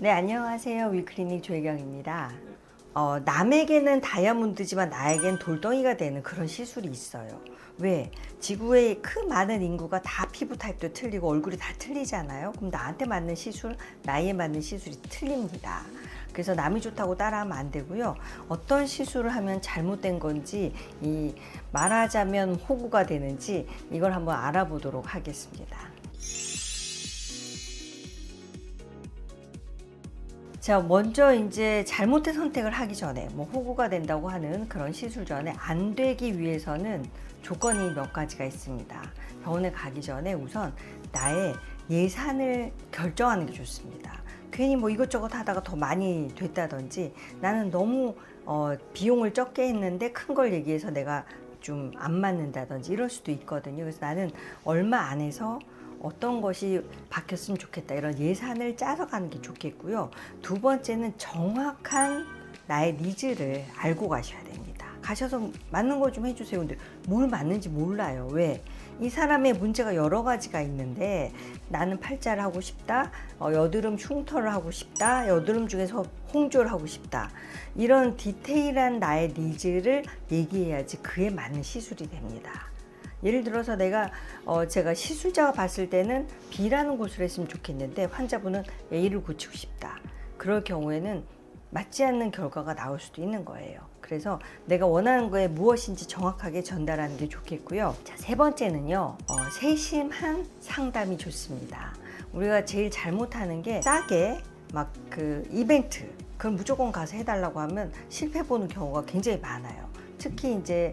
네, 안녕하세요. 위클리닉 조혜경입니다. 남에게는 다이아몬드지만 나에겐 돌덩이가 되는 그런 시술이 있어요. 왜? 지구의 큰 많은 인구가 다 피부 타입도 틀리고 얼굴이 다 틀리잖아요. 그럼 나한테 맞는 시술, 나이에 맞는 시술이 틀립니다. 그래서 남이 좋다고 따라하면 안 되고요. 어떤 시술을 하면 잘못된 건지, 말하자면 호구가 되는지 이걸 한번 알아보도록 하겠습니다. 자, 먼저 이제 잘못된 선택을 하기 전에 호구가 된다고 하는 그런 시술 전에 안 되기 위해서는 조건이 몇 가지가 있습니다. 병원에 가기 전에 우선 나의 예산을 결정하는 게 좋습니다. 괜히 이것저것 하다가 더 많이 됐다든지 나는 너무 비용을 적게 했는데 큰 걸 얘기해서 내가 좀 안 맞는다든지 이럴 수도 있거든요. 그래서 나는 얼마 안에서 어떤 것이 바뀌었으면 좋겠다 이런 예산을 짜서 가는 게 좋겠고요. 두 번째는 정확한 나의 니즈를 알고 가셔야 됩니다. 가셔서 맞는 거 좀 해주세요. 근데 뭘 맞는지 몰라요. 왜? 이 사람의 문제가 여러 가지가 있는데 나는 팔자를 하고 싶다, 여드름 흉터를 하고 싶다, 여드름 중에서 홍조를 하고 싶다, 이런 디테일한 나의 니즈를 얘기해야지 그에 맞는 시술이 됩니다. 예를 들어서 제가 시술자가 봤을 때는 B라는 곳을 했으면 좋겠는데 환자분은 A를 고치고 싶다. 그럴 경우에는 맞지 않는 결과가 나올 수도 있는 거예요. 그래서 내가 원하는 거에 무엇인지 정확하게 전달하는 게 좋겠고요. 자, 세 번째는요, 세심한 상담이 좋습니다. 우리가 제일 잘못하는 게 싸게 이벤트, 그걸 무조건 가서 해달라고 하면 실패 보는 경우가 굉장히 많아요. 특히 이제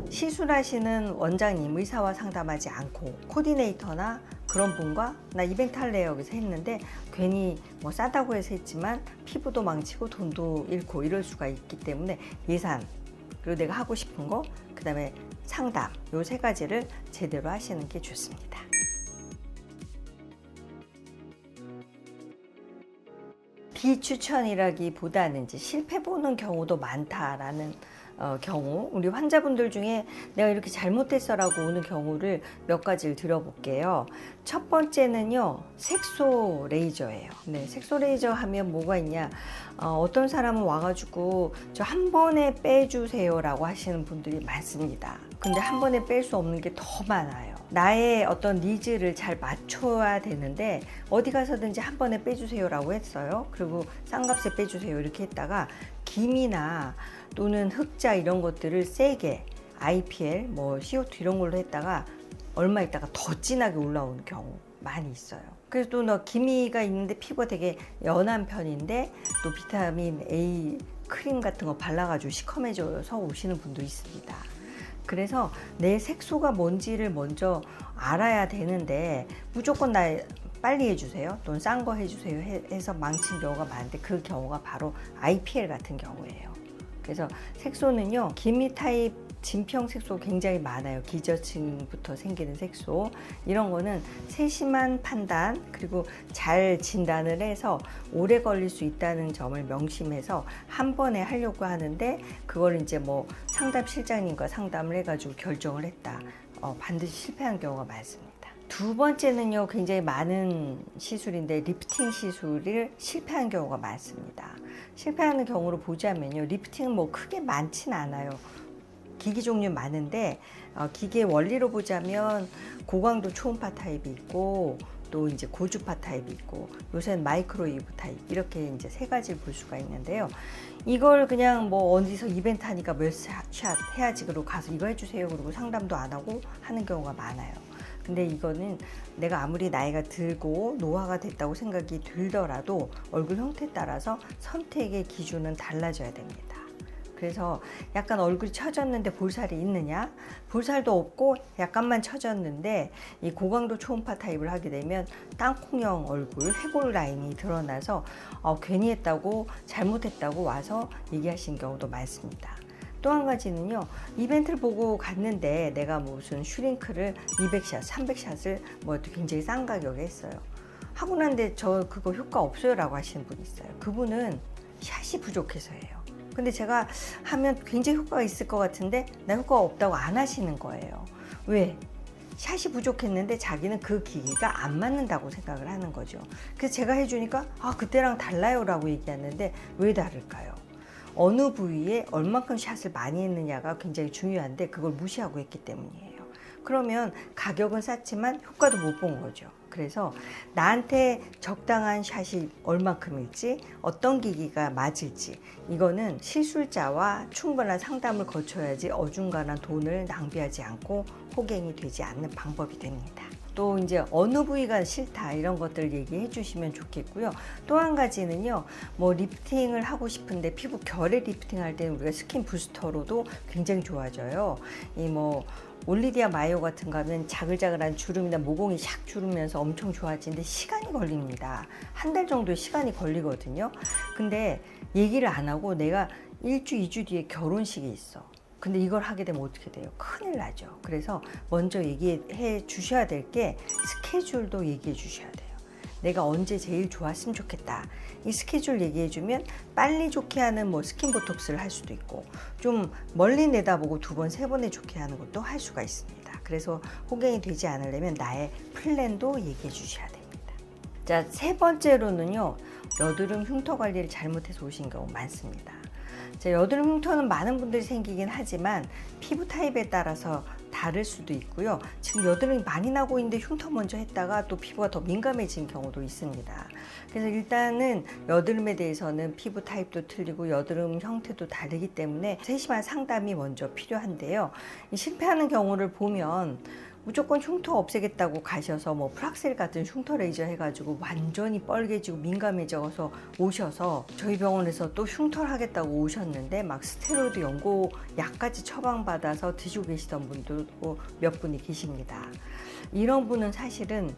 시술하시는 원장님, 의사와 상담하지 않고 코디네이터나 그런 분과 나 이벤트 할래요 여기서 했는데 괜히 싸다고 해서 했지만 피부도 망치고 돈도 잃고 이럴 수가 있기 때문에 예산, 그리고 내가 하고 싶은 거, 그 다음에 상담, 요 세 가지를 제대로 하시는 게 좋습니다. 비추천이라기보다는 이제 실패 보는 경우도 많다라는 경우, 우리 환자분들 중에 내가 이렇게 잘못했어라고 오는 경우를 몇 가지를 드려볼게요. 첫 번째는요, 색소 레이저예요. 네, 색소 레이저 하면 뭐가 있냐? 어떤 사람은 와가지고 저 한 번에 빼주세요라고 하시는 분들이 많습니다. 근데 한 번에 뺄 수 없는 게 더 많아요. 나의 어떤 니즈를 잘 맞춰야 되는데 어디 가서든지 한 번에 빼주세요라고 했어요. 그리고 싼 값에 빼주세요 이렇게 했다가 김이나 또는 흑자 이런 것들을 세게 IPL, CO2 이런 걸로 했다가 얼마 있다가 더 진하게 올라오는 경우 많이 있어요. 그래서 또 기미가 있는데 피부가 되게 연한 편인데 또 비타민 A 크림 같은 거 발라가지고 시커매져서 오시는 분도 있습니다. 그래서 내 색소가 뭔지를 먼저 알아야 되는데 무조건 나 빨리 해주세요 또는 싼 거 해주세요 해서 망친 경우가 많은데 그 경우가 바로 IPL 같은 경우예요. 그래서 색소는요, 기미 타입 진평 색소 굉장히 많아요. 기저층부터 생기는 색소, 이런 거는 세심한 판단 그리고 잘 진단을 해서 오래 걸릴 수 있다는 점을 명심해서 한 번에 하려고 하는데 그걸 이제 상담 실장님과 상담을 해가지고 결정을 했다, 반드시 실패한 경우가 많습니다. 두 번째는요, 굉장히 많은 시술인데 리프팅 시술을 실패한 경우가 많습니다. 실패하는 경우로 보자면요, 리프팅은 크게 많진 않아요. 기기 종류 많은데 기계 원리로 보자면 고강도 초음파 타입이 있고 또 이제 고주파 타입이 있고 요새는 마이크로웨이브 타입, 이렇게 이제 세 가지를 볼 수가 있는데요. 이걸 그냥 어디서 이벤트 하니까 몇 샷 해야지 그러고 가서 이거 해주세요 그러고 상담도 안 하고 하는 경우가 많아요. 근데 이거는 내가 아무리 나이가 들고 노화가 됐다고 생각이 들더라도 얼굴 형태에 따라서 선택의 기준은 달라져야 됩니다. 그래서 약간 얼굴이 처졌는데 볼살이 있느냐, 볼살도 없고 약간만 처졌는데 이 고강도 초음파 타입을 하게 되면 땅콩형 얼굴, 해골 라인이 드러나서 괜히 했다고 잘못했다고 와서 얘기하신 경우도 많습니다. 또 한 가지는요, 이벤트를 보고 갔는데 내가 무슨 슈링크를 200샷, 300샷을 굉장히 싼 가격에 했어요. 하고 난데 저 그거 효과 없어요 라고 하시는 분이 있어요. 그분은 샷이 부족해서예요. 근데 제가 하면 굉장히 효과가 있을 것 같은데 나 효과가 없다고 안 하시는 거예요. 왜? 샷이 부족했는데 자기는 그 기기가 안 맞는다고 생각을 하는 거죠. 그래서 제가 해주니까 그때랑 달라요 라고 얘기하는데 왜 다를까요? 어느 부위에 얼만큼 샷을 많이 했느냐가 굉장히 중요한데 그걸 무시하고 했기 때문이에요. 그러면 가격은 쌌지만 효과도 못 본 거죠. 그래서 나한테 적당한 샷이 얼만큼일지, 어떤 기기가 맞을지, 이거는 시술자와 충분한 상담을 거쳐야지 어중간한 돈을 낭비하지 않고 호갱이 되지 않는 방법이 됩니다. 또 이제 어느 부위가 싫다 이런 것들 얘기해 주시면 좋겠고요. 또 한 가지는요, 뭐 리프팅을 하고 싶은데 피부 결에 리프팅 할 때는 우리가 스킨 부스터로도 굉장히 좋아져요. 이 뭐 올리디아 마요 같은 거 하면 자글자글한 주름이나 모공이 샥 주르면서 엄청 좋아지는데 시간이 걸립니다. 한 달 정도 시간이 걸리거든요. 근데 얘기를 안 하고 내가 1주, 2주 뒤에 결혼식이 있어. 근데 이걸 하게 되면 어떻게 돼요? 큰일 나죠. 그래서 먼저 얘기해 주셔야 될 게 스케줄도 얘기해 주셔야 돼요. 내가 언제 제일 좋았으면 좋겠다. 이 스케줄 얘기해 주면 빨리 좋게 하는 뭐 스킨 보톡스를 할 수도 있고 좀 멀리 내다보고 2번, 3번에 좋게 하는 것도 할 수가 있습니다. 그래서 호갱이 되지 않으려면 나의 플랜도 얘기해 주셔야 됩니다. 자, 3번째로는요. 여드름 흉터 관리를 잘못해서 오신 경우 많습니다. 자, 여드름 흉터는 많은 분들이 생기긴 하지만 피부 타입에 따라서 다를 수도 있고요. 지금 여드름이 많이 나고 있는데 흉터 먼저 했다가 또 피부가 더 민감해진 경우도 있습니다. 그래서 일단은 여드름에 대해서는 피부 타입도 틀리고 여드름 형태도 다르기 때문에 세심한 상담이 먼저 필요한데요. 실패하는 경우를 보면 무조건 흉터 없애겠다고 가셔서 뭐 프락셀 같은 흉터 레이저 해가지고 완전히 뻘개지고 민감해져서 오셔서 저희 병원에서 또 흉터를 하겠다고 오셨는데 막 스테로이드 연고 약까지 처방받아서 드시고 계시던 분들도 몇 분이 계십니다. 이런 분은 사실은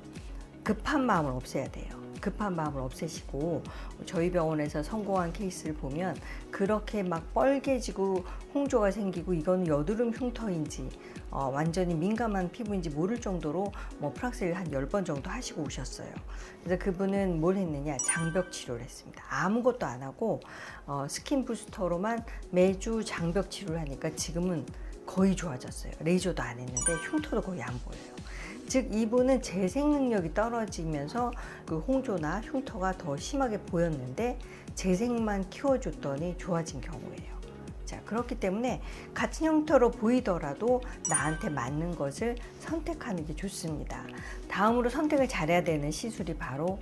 급한 마음을 없애야 돼요. 급한 마음을 없애시고 저희 병원에서 성공한 케이스를 보면 그렇게 막 뻘개지고 홍조가 생기고 이건 여드름 흉터인지 완전히 민감한 피부인지 모를 정도로 뭐 프락셀 한 10번 정도 하시고 오셨어요. 그래서 그분은 뭘 했느냐, 장벽 치료를 했습니다. 아무것도 안 하고 스킨 부스터로만 매주 장벽 치료를 하니까 지금은 거의 좋아졌어요. 레이저도 안 했는데 흉터도 거의 안 보여요. 즉 이분은 재생 능력이 떨어지면서 그 홍조나 흉터가 더 심하게 보였는데 재생만 키워줬더니 좋아진 경우예요. 자, 그렇기 때문에 같은 흉터로 보이더라도 나한테 맞는 것을 선택하는 게 좋습니다. 다음으로 선택을 잘해야 되는 시술이 바로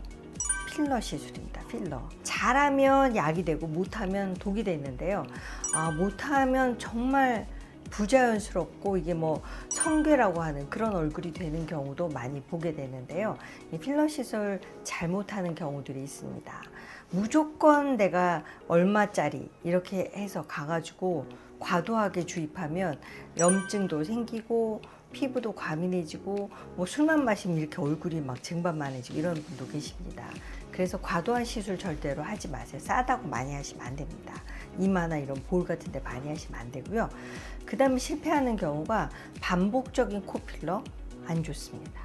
필러 시술입니다. 필러. 잘하면 약이 되고 못하면 독이 되는데요. 못하면 정말 부자연스럽고 이게 뭐 성괴라고 하는 그런 얼굴이 되는 경우도 많이 보게 되는데요. 이 필러 시술 잘못하는 경우들이 있습니다. 무조건 내가 얼마짜리 이렇게 해서 가가지고 과도하게 주입하면 염증도 생기고 피부도 과민해지고 뭐 술만 마시면 이렇게 얼굴이 막 쟁반만해지고 이런 분도 계십니다. 그래서 과도한 시술 절대로 하지 마세요. 싸다고 많이 하시면 안 됩니다. 이마나 이런 볼 같은 데 많이 하시면 안 되고요. 그 다음에 실패하는 경우가 반복적인 코필러 안 좋습니다.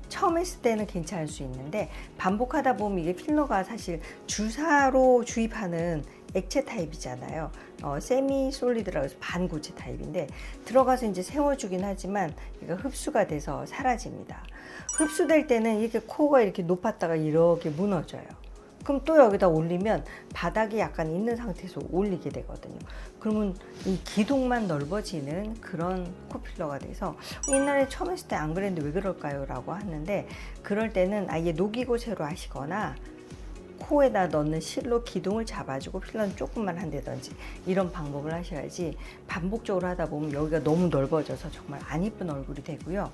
처음 했을 때는 괜찮을 수 있는데 반복하다 보면 이게 필러가 사실 주사로 주입하는 액체 타입이잖아요. 세미 솔리드라고 해서 반고체 타입인데 들어가서 이제 세워주긴 하지만 이거 흡수가 돼서 사라집니다. 흡수될 때는 이렇게 코가 이렇게 높았다가 이렇게 무너져요. 그럼 또 여기다 올리면 바닥이 약간 있는 상태에서 올리게 되거든요. 그러면 이 기둥만 넓어지는 그런 코필러가 돼서 옛날에 처음 했을 때 안 그랬는데 왜 그럴까요? 라고 하는데 그럴 때는 아예 녹이고 새로 하시거나 코에다 넣는 실로 기둥을 잡아주고 필러는 조금만 한다든지 이런 방법을 하셔야지 반복적으로 하다 보면 여기가 너무 넓어져서 정말 안 이쁜 얼굴이 되고요.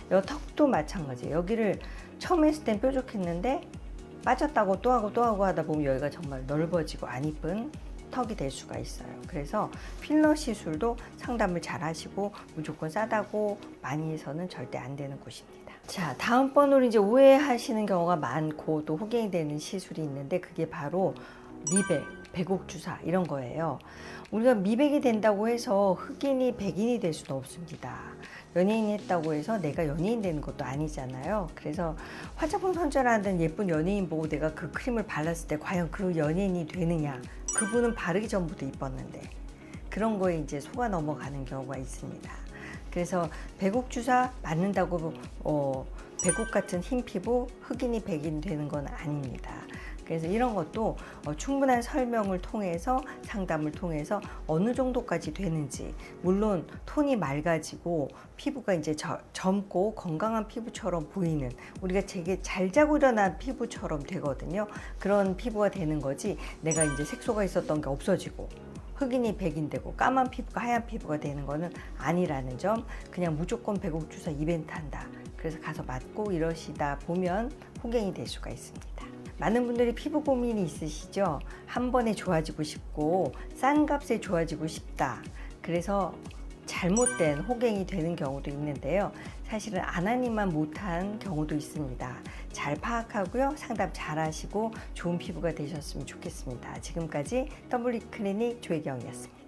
이 턱도 마찬가지예요. 여기를 처음 했을 땐 뾰족했는데 빠졌다고 또 하고 하다 보면 여기가 정말 넓어지고 안 이쁜 턱이 될 수가 있어요. 그래서 필러 시술도 상담을 잘 하시고 무조건 싸다고 많이 해서는 절대 안 되는 곳입니다. 자, 다음번으로 이제 오해하시는 경우가 많고 또 호갱이 되는 시술이 있는데 그게 바로 미백, 백옥 주사 이런 거예요. 우리가 미백이 된다고 해서 흑인이 백인이 될 수는 없습니다. 연예인이 했다고 해서 내가 연예인 되는 것도 아니잖아요. 그래서 화장품 선전하는 예쁜 연예인 보고 내가 그 크림을 발랐을 때 과연 그 연예인이 되느냐. 그분은 바르기 전부터 이뻤는데 그런 거에 이제 속아 넘어가는 경우가 있습니다. 그래서 배국 주사 맞는다고 배국 같은 흰 피부, 흑인이 백인 되는 건 아닙니다. 그래서 이런 것도 충분한 설명을 통해서 상담을 통해서 어느 정도까지 되는지, 물론 톤이 맑아지고 피부가 이제 젊고 건강한 피부처럼 보이는, 우리가 되게 잘 자고 일어난 피부처럼 되거든요. 그런 피부가 되는 거지, 내가 이제 색소가 있었던 게 없어지고 흑인이 백인 되고 까만 피부가 하얀 피부가 되는 거는 아니라는 점, 그냥 무조건 배국 주사 이벤트 한다, 그래서 가서 맞고 이러시다 보면 호갱이 될 수가 있습니다. 많은 분들이 피부 고민이 있으시죠? 한 번에 좋아지고 싶고 싼 값에 좋아지고 싶다, 그래서 잘못된 호갱이 되는 경우도 있는데요. 사실은 안 하니만 못한 경우도 있습니다. 잘 파악하고요, 상담 잘 하시고 좋은 피부가 되셨으면 좋겠습니다. 지금까지 더블리 클리닉 조혜경이었습니다.